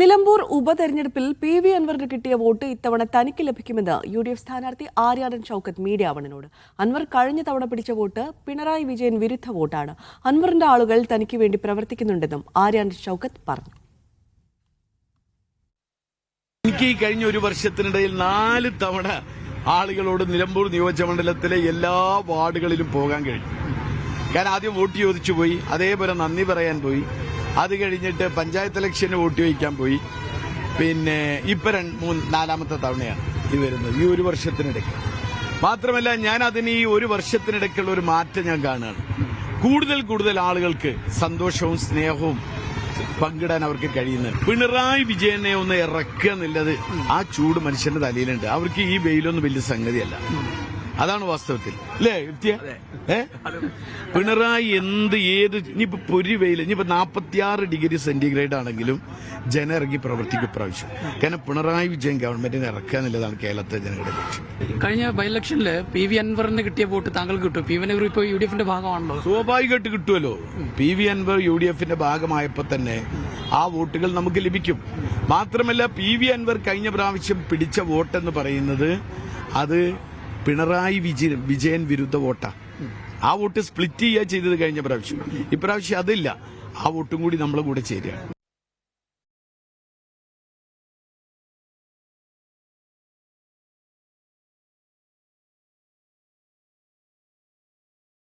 നിലമ്പൂർ ഉപതെരഞ്ഞെടുപ്പിൽ പി.വി. അൻവറിന് കിട്ടിയ വോട്ട് ഇത്തവണ തനിക്ക് ലഭിക്കുമെന്ന് യു.ഡി.എഫ് സ്ഥാനാർത്ഥി ആര്യാടൻ ഷൗക്കത്ത് മീഡിയ വണിനോട്. അൻവർ കഴിഞ്ഞ തവണ പിടിച്ച വോട്ട് പിണറായി വിജയൻ വിരുദ്ധ വോട്ടാണ്. അൻവറിന്റെ ആളുകൾ തനിക്ക് വേണ്ടി പ്രവർത്തിക്കുന്നുണ്ടെന്നും ആര്യാടൻ ഷൗക്കത്ത് പറഞ്ഞു. എനിക്ക് ഈ കഴിഞ്ഞ ഒരു വർഷത്തിനിടയിൽ 4 തവണ ആളുകളോട് നിലമ്പൂർ നിയോജകമണ്ഡലത്തിലെ എല്ലാ വാർഡുകളിലും പോകാൻ കഴിഞ്ഞു. ഞാൻ ആദ്യം വോട്ട് ചോദിച്ചു പോയി, അതേപോലെ നന്ദി പറയാൻ പോയി, അത് കഴിഞ്ഞിട്ട് പഞ്ചായത്ത് ഇലക്ഷന് വോട്ട് ചോദിക്കാൻ പോയി. പിന്നെ ഇപ്പൊ 4-ാമത്തെ തവണയാണ് ഇത് വരുന്നത് ഈ ഒരു വർഷത്തിനിടയ്ക്ക്. മാത്രമല്ല ഞാൻ അതിന് ഈ ഒരു വർഷത്തിനിടയ്ക്കുള്ള ഒരു മാറ്റം ഞാൻ കാണുകയാണ്. കൂടുതൽ ആളുകൾക്ക് സന്തോഷവും സ്നേഹവും പങ്കിടാൻ അവർക്ക് കഴിയുന്നത്. പിണറായി വിജയനെ ഒന്ന് ഇറക്കുക എന്നുള്ളത് ആ ചൂട് മനുഷ്യന്റെ തലയിലുണ്ട്. അവർക്ക് ഈ വെയിലൊന്നും വലിയ സംഗതിയല്ല. അതാണ് വാസ്തവത്തിൽ, അല്ലേ? പിണറായി ഇനിയിപ്പോ പൊരി വെയിൽ, ഇനിയിപ്പോ 46 ഡിഗ്രി സെന്റിഗ്രേഡ് ആണെങ്കിലും ജനം ഇറങ്ങി പ്രവർത്തിക്കും പ്രാവശ്യം. കാരണം പിണറായി വിജയൻ ഗവൺമെന്റിനെ ഇറക്കുക എന്നുള്ളതാണ് കേരളത്തിലെ ജനങ്ങളുടെ ലക്ഷ്യം. കഴിഞ്ഞ ബൈ ഇലക്ഷനില് പി.വി. അൻവറിന് കിട്ടിയ വോട്ട് താങ്കൾക്ക് കിട്ടും. പി.വി. അൻവർ ഇപ്പോൾ യു.ഡി.എഫിന്റെ ഭാഗമാണല്ലോ. സ്വാഭാവികമായിട്ട് കിട്ടുമല്ലോ. പി.വി. അൻവർ യു.ഡി.എഫിന്റെ ഭാഗമായപ്പോ തന്നെ ആ വോട്ടുകൾ നമുക്ക് ലഭിക്കും. മാത്രമല്ല പി.വി. അൻവർ കഴിഞ്ഞ പ്രാവശ്യം പിടിച്ച വോട്ടെന്ന് പറയുന്നത് അത് പിണറായി വിജയൻ വിരുദ്ധ വോട്ടാ. ആ വോട്ട് സ്പ്ലിറ്റ് ചെയ്യുക ചെയ്തത് കഴിഞ്ഞ പ്രാവശ്യം. ഇപ്രാവശ്യം അതില്ല. ആ വോട്ടും കൂടി നമ്മളെ കൂടെ ചേരുകയാണ്.